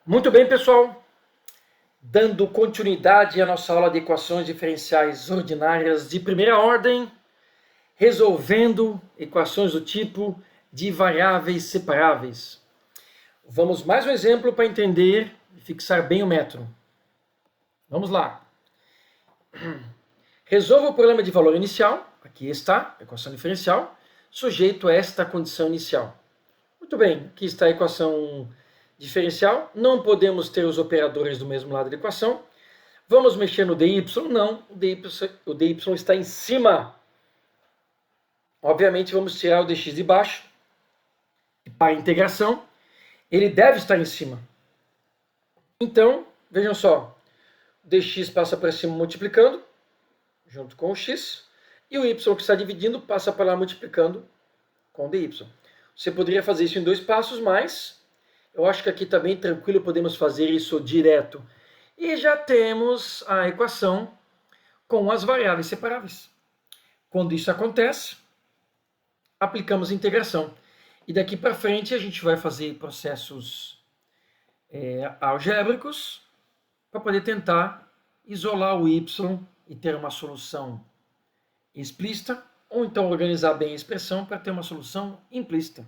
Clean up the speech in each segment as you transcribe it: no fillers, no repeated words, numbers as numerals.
Muito bem, pessoal. Dando continuidade à nossa aula de equações diferenciais ordinárias de primeira ordem, resolvendo equações do tipo de variáveis separáveis. Vamos mais um exemplo para entender e fixar bem o método. Vamos lá. Resolva o problema de valor inicial, aqui está, a equação diferencial, sujeito a esta condição inicial. Muito bem, aqui está a equação diferencial, não podemos ter os operadores do mesmo lado da equação. Vamos mexer no dy? Não, o dy está em cima. Obviamente vamos tirar o dx de baixo. E para a integração, ele deve estar em cima. Então, vejam só, o dx passa para cima multiplicando, junto com o x, e o y que está dividindo passa para lá multiplicando com o dy. Você poderia fazer isso em dois passos, mas eu acho que aqui está bem tranquilo, podemos fazer isso direto. E já temos a equação com as variáveis separáveis. Quando isso acontece, aplicamos a integração. E daqui para frente a gente vai fazer processos algébricos para poder tentar isolar o y e ter uma solução explícita, ou então organizar bem a expressão para ter uma solução implícita.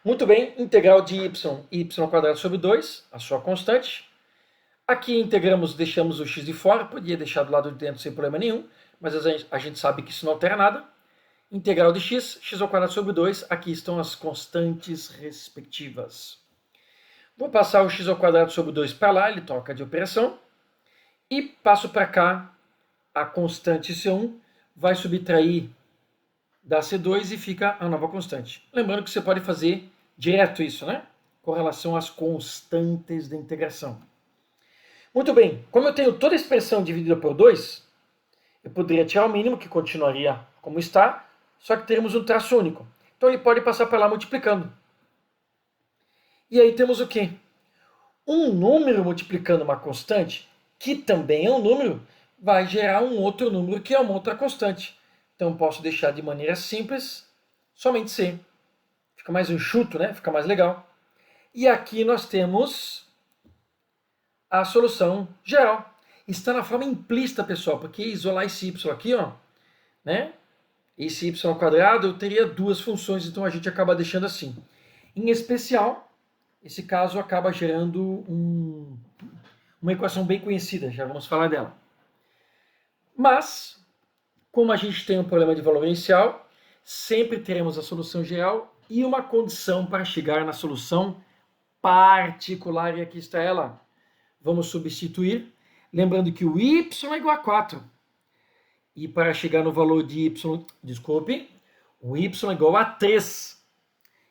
Muito bem, integral de y² sobre 2, a sua constante. Aqui integramos, deixamos o x de fora, podia deixar do lado de dentro sem problema nenhum, mas a gente sabe que isso não altera nada. Integral de x² sobre 2, aqui estão as constantes respectivas. Vou passar o x² sobre 2 para lá, ele troca de operação, e passo para cá a constante C1, vai subtrair da C2 e fica a nova constante. Lembrando que você pode fazer direto isso, né? Com relação às constantes da integração. Muito bem, como eu tenho toda a expressão dividida por 2, eu poderia tirar o mínimo, que continuaria como está, só que teremos um traço único. Então ele pode passar para lá multiplicando. E aí temos o quê? Um número multiplicando uma constante, que também é um número, vai gerar um outro número que é uma outra constante. Então posso deixar de maneira simples, somente C. Fica mais enxuto, né? Fica mais legal. E aqui nós temos a solução geral. Está na forma implícita, pessoal, porque isolar esse y aqui, ó, né? Esse y² eu teria duas funções, então a gente acaba deixando assim. Em especial, esse caso acaba gerando uma equação bem conhecida, já vamos falar dela. Mas, como a gente tem um problema de valor inicial, sempre teremos a solução geral e uma condição para chegar na solução particular, e aqui está ela. Vamos substituir, lembrando que o y é igual a 4. E para chegar no valor de o y é igual a 3.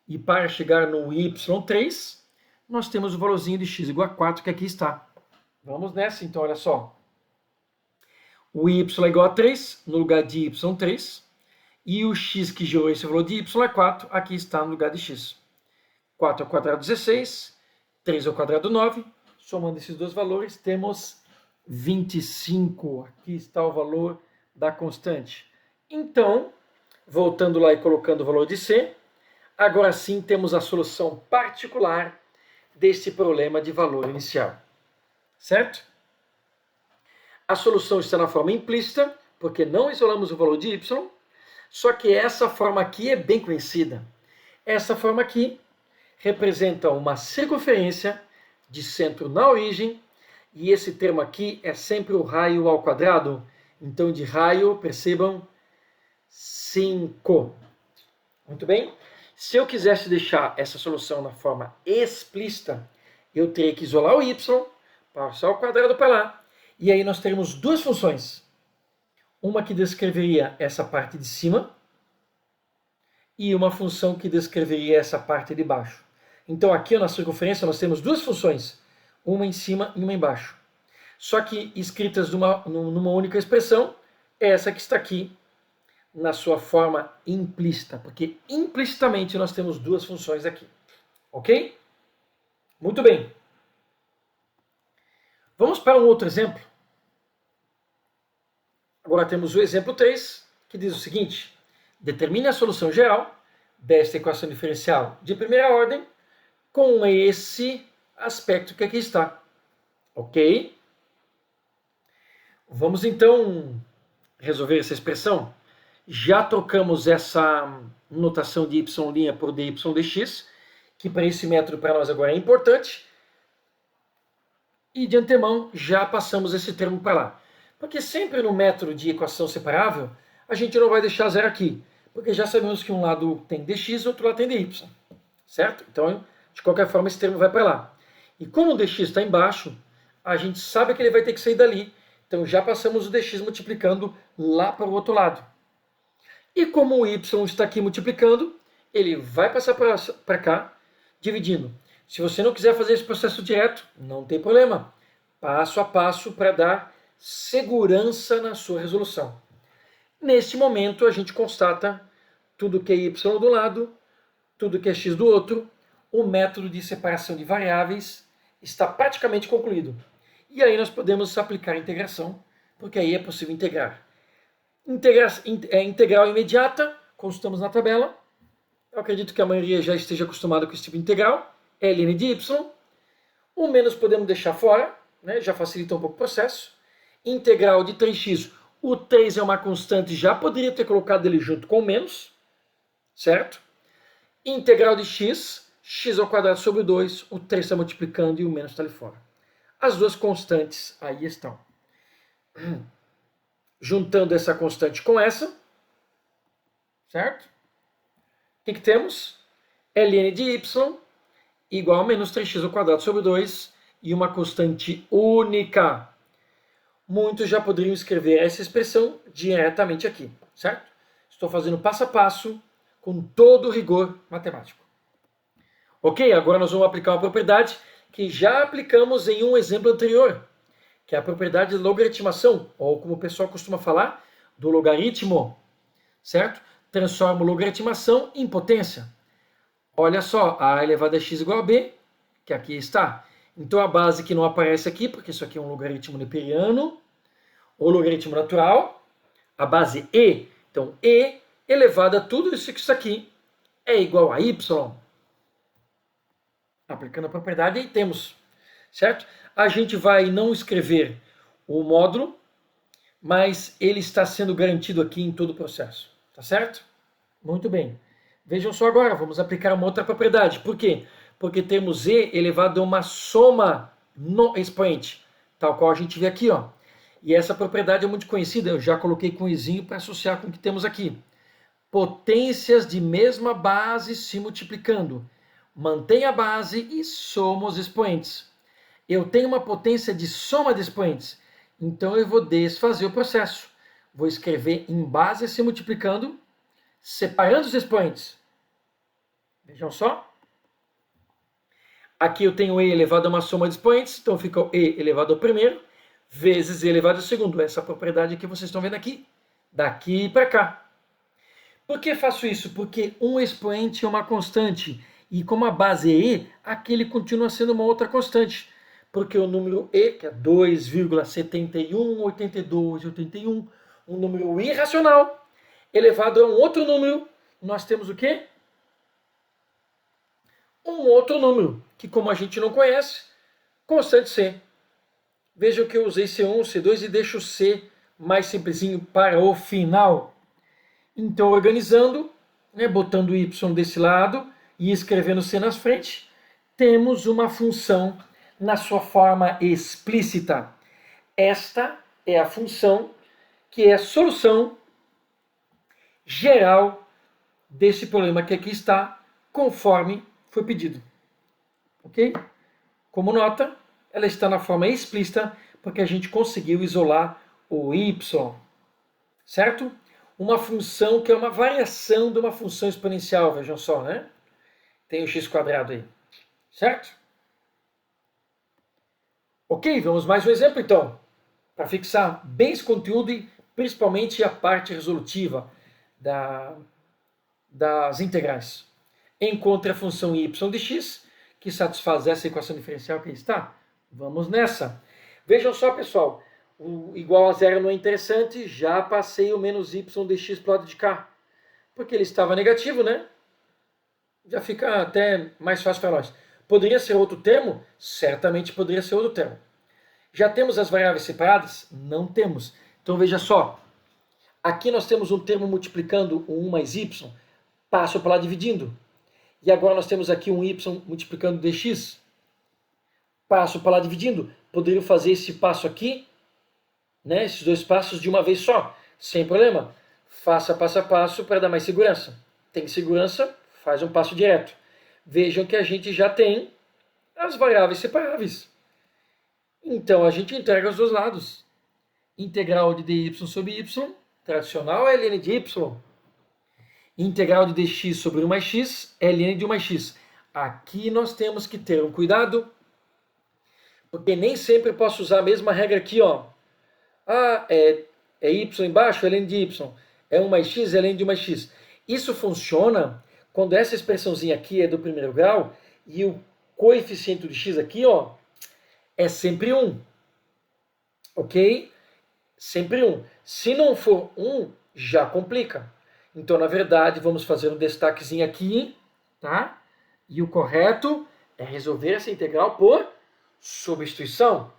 E para chegar no y3, nós temos o valorzinho de x igual a 4, que aqui está. Vamos nessa, então, olha só. O y é igual a 3, no lugar de y3. E o x que gerou esse valor de y é 4, aqui está no lugar de x. 4 ao quadrado, 16. 3 ao quadrado, 9. Somando esses dois valores, temos 25. Aqui está o valor da constante. Então, voltando lá e colocando o valor de C, agora sim temos a solução particular desse problema de valor inicial. Certo? A solução está na forma implícita, porque não isolamos o valor de y, só que essa forma aqui é bem conhecida. Essa forma aqui representa uma circunferência de centro na origem, e esse termo aqui é sempre o raio ao quadrado. Então, de raio, percebam, 5. Muito bem? Se eu quisesse deixar essa solução na forma explícita, eu teria que isolar o y, passar o quadrado para lá, e aí nós teremos duas funções. Uma que descreveria essa parte de cima e uma função que descreveria essa parte de baixo. Então aqui na circunferência nós temos duas funções, uma em cima e uma embaixo. Só que escritas numa única expressão, é essa que está aqui na sua forma implícita, porque implicitamente nós temos duas funções aqui. Ok? Muito bem. Vamos para um outro exemplo. Agora temos o exemplo 3, que diz o seguinte: determine a solução geral desta equação diferencial de primeira ordem com esse aspecto que aqui está. Ok? Vamos então resolver essa expressão. Já trocamos essa notação de y' por dy dx, que para esse método para nós agora é importante. E de antemão já passamos esse termo para lá. Porque sempre no método de equação separável, a gente não vai deixar zero aqui. Porque já sabemos que um lado tem dx e outro lado tem dy. Certo? Então, de qualquer forma, esse termo vai para lá. E como o dx está embaixo, a gente sabe que ele vai ter que sair dali. Então já passamos o dx multiplicando lá para o outro lado. E como o y está aqui multiplicando, ele vai passar para cá, dividindo. Se você não quiser fazer esse processo direto, não tem problema. Passo a passo para dar segurança na sua resolução. Neste momento, a gente constata tudo que é y do lado, tudo que é x do outro. O método de separação de variáveis está praticamente concluído. E aí nós podemos aplicar a integração, porque aí é possível integrar. Integral imediata, consultamos na tabela. Eu acredito que a maioria já esteja acostumada com esse tipo de integral. Ln de y. O menos podemos deixar fora, né? Já facilita um pouco o processo. Integral de 3x. O 3 é uma constante, já poderia ter colocado ele junto com o menos. Certo? Integral de x. X ao quadrado sobre 2. O 3 está multiplicando e o menos está ali fora. As duas constantes aí estão. Juntando essa constante com essa, certo? O que temos? Ln de y igual a menos 3x ao quadrado sobre 2 e uma constante única. Muitos já poderiam escrever essa expressão diretamente aqui, certo? Estou fazendo passo a passo com todo o rigor matemático. Ok, agora nós vamos aplicar uma propriedade que já aplicamos em um exemplo anterior, que é a propriedade de logaritmação, ou como o pessoal costuma falar, do logaritmo, certo? Transforma logaritmação em potência. Olha só, a elevado a x igual a b, que aqui está. Então a base que não aparece aqui, porque isso aqui é um logaritmo neperiano, ou logaritmo natural, a base e, então e elevado a tudo isso aqui é igual a y. Aplicando a propriedade, aí temos, certo? A gente vai não escrever o módulo, mas ele está sendo garantido aqui em todo o processo, tá certo? Muito bem. Vejam só agora, vamos aplicar uma outra propriedade. Por quê? Porque temos e elevado a uma soma no expoente, tal qual a gente vê aqui, ó. E essa propriedade é muito conhecida, eu já coloquei com izinho para associar com o que temos aqui. Potências de mesma base se multiplicando. Mantém a base e soma os expoentes. Eu tenho uma potência de soma de expoentes, então eu vou desfazer o processo. Vou escrever em base se multiplicando, separando os expoentes. Vejam só. Aqui eu tenho e elevado a uma soma de expoentes, então fica o e elevado ao primeiro, vezes e elevado ao segundo. Essa propriedade que vocês estão vendo aqui, daqui para cá. Por que faço isso? Porque um expoente é uma constante, e como a base é e, aquele continua sendo uma outra constante. Porque o número e, que é 2,718281, um número irracional, elevado a um outro número, nós temos o quê? Um outro número, que como a gente não conhece, constante C. Vejam que eu usei C1, C2 e deixo o C mais simplesinho para o final. Então, organizando, né, botando o y desse lado e escrevendo C na frente, temos uma função na sua forma explícita. Esta é a função que é a solução geral desse problema que aqui está, conforme foi pedido. Ok? Como nota, ela está na forma explícita porque a gente conseguiu isolar o y. Certo? Uma função que é uma variação de uma função exponencial, vejam só, né? Tem o x² aí. Certo? Ok, vamos mais um exemplo então, para fixar bem esse conteúdo e principalmente a parte resolutiva das integrais. Encontre a função y de x, que satisfaz essa equação diferencial que aí está. Vamos nessa. Vejam só, pessoal, o igual a zero não é interessante, já passei o menos y de x para o lado de cá, porque ele estava negativo, né? Já fica até mais fácil para nós. Poderia ser outro termo? Certamente poderia ser outro termo. Já temos as variáveis separadas? Não temos. Então veja só, aqui nós temos um termo multiplicando o 1 mais y, passo para lá dividindo. E agora nós temos aqui um y multiplicando dx, passo para lá dividindo. Poderia fazer esse passo aqui, né, esses dois passos de uma vez só, sem problema. Faça passo a passo para dar mais segurança. Tem segurança, faz um passo direto. Vejam que a gente já tem as variáveis separáveis. Então a gente integra os dois lados. Integral de dy sobre y, tradicional é ln de y. Integral de dx sobre 1 mais x, ln de 1 mais x. Aqui nós temos que ter um cuidado, porque nem sempre eu posso usar a mesma regra aqui, ó. É y embaixo, é ln de y. É 1 mais x, é ln de 1 mais x. Isso funciona quando essa expressãozinha aqui é do primeiro grau e o coeficiente de x aqui, ó, é sempre 1. Ok? Sempre 1. Se não for 1, já complica. Então, na verdade, vamos fazer um destaquezinho aqui, tá? E o correto é resolver essa integral por substituição,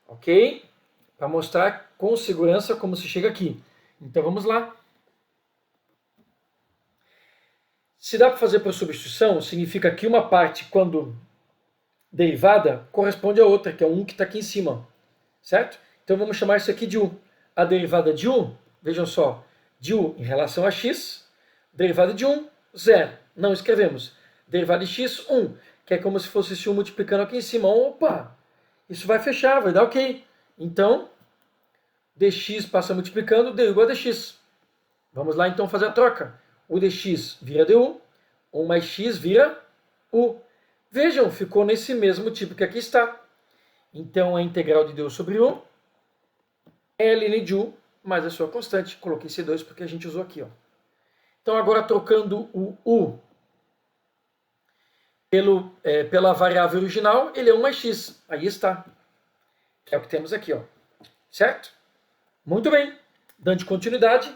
ok? Para mostrar com segurança como se chega aqui. Então, vamos lá. Se dá para fazer por substituição, significa que uma parte, quando derivada, corresponde à outra, que é o 1 que está aqui em cima, certo? Então, vamos chamar isso aqui de u. A derivada de u, vejam só, de u em relação a x, derivada de 1, 0. Não escrevemos. Derivada de x, 1, que é como se fosse esse 1 multiplicando aqui em cima. Opa! Isso vai fechar, vai dar ok. Então, dx passa multiplicando, du igual a dx. Vamos lá então fazer a troca. O dx vira du, 1 mais x vira u. Vejam, ficou nesse mesmo tipo que aqui está. Então, a integral de du sobre u é ln de u mais a sua constante. Coloquei C2 porque a gente usou aqui, ó. Então, agora trocando o u pela variável original, ele é 1 mais x. Aí está. É o que temos aqui, ó. Certo? Muito bem. Dando continuidade,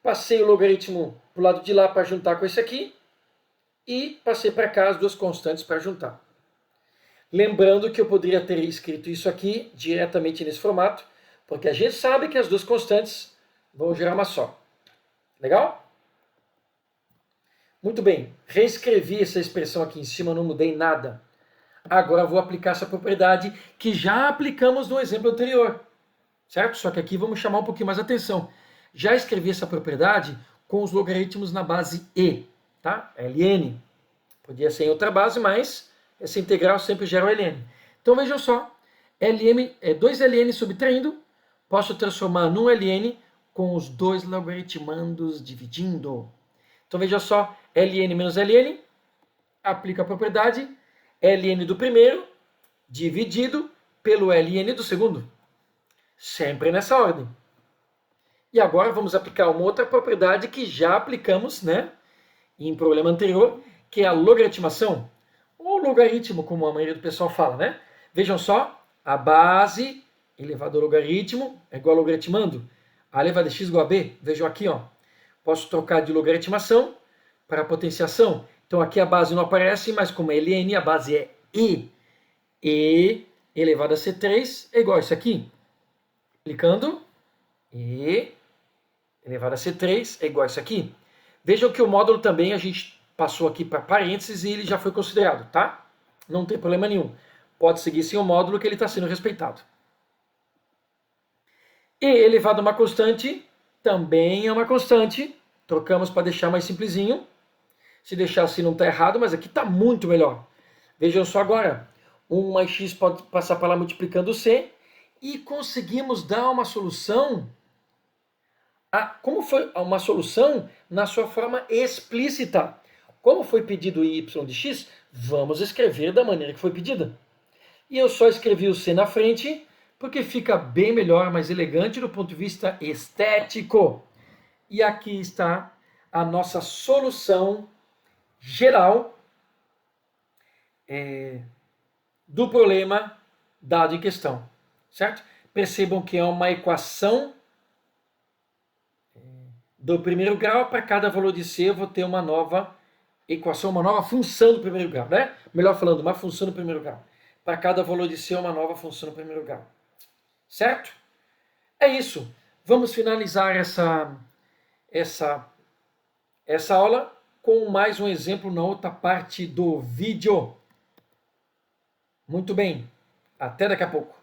passei o logaritmo para o lado de lá para juntar com esse aqui e passei para cá as duas constantes para juntar. Lembrando que eu poderia ter escrito isso aqui diretamente nesse formato, porque a gente sabe que as duas constantes vão gerar uma só. Legal? Muito bem. Reescrevi essa expressão aqui em cima, não mudei nada. Agora vou aplicar essa propriedade que já aplicamos no exemplo anterior. Certo? Só que aqui vamos chamar um pouquinho mais a atenção. Já escrevi essa propriedade com os logaritmos na base e, tá? ln. Podia ser em outra base, mas essa integral sempre gera o ln. Então vejam só, 2ln subtraindo, posso transformar num ln com os dois logaritmandos dividindo. Então veja só, ln menos ln, aplica a propriedade, ln do primeiro dividido pelo ln do segundo. Sempre nessa ordem. E agora vamos aplicar uma outra propriedade que já aplicamos, né, em problema anterior, que é a logaritmação, ou logaritmo, como a maioria do pessoal fala, né? Vejam só, a base elevado ao logaritmo é igual a logaritmando. A elevado a x igual a b. Vejam aqui, ó. Posso trocar de logaritmação para potenciação. Então aqui a base não aparece, mas como é ln, a base é e. E elevado a c3 é igual a isso aqui. Clicando, e elevado a c3 é igual a isso aqui. Vejam que o módulo também a gente passou aqui para parênteses e ele já foi considerado, tá? Não tem problema nenhum. Pode seguir sem o módulo que ele está sendo respeitado. E elevado a uma constante também é uma constante. Trocamos para deixar mais simplesinho. Se deixar assim não está errado, mas aqui está muito melhor. Vejam só agora. 1 mais x pode passar para lá multiplicando c. E conseguimos dar uma solução. Como foi uma solução na sua forma explícita. Como foi pedido y de x, vamos escrever da maneira que foi pedida. E eu só escrevi o c na frente, porque fica bem melhor, mais elegante do ponto de vista estético. E aqui está a nossa solução geral do problema dado em questão. Certo? Percebam que é uma equação do primeiro grau. Para cada valor de c eu vou ter uma nova equação, uma nova função do primeiro grau, né? Melhor falando, uma função do primeiro grau. Para cada valor de C, uma nova função do primeiro grau. Certo? É isso. Vamos finalizar essa aula com mais um exemplo na outra parte do vídeo. Muito bem. Até daqui a pouco.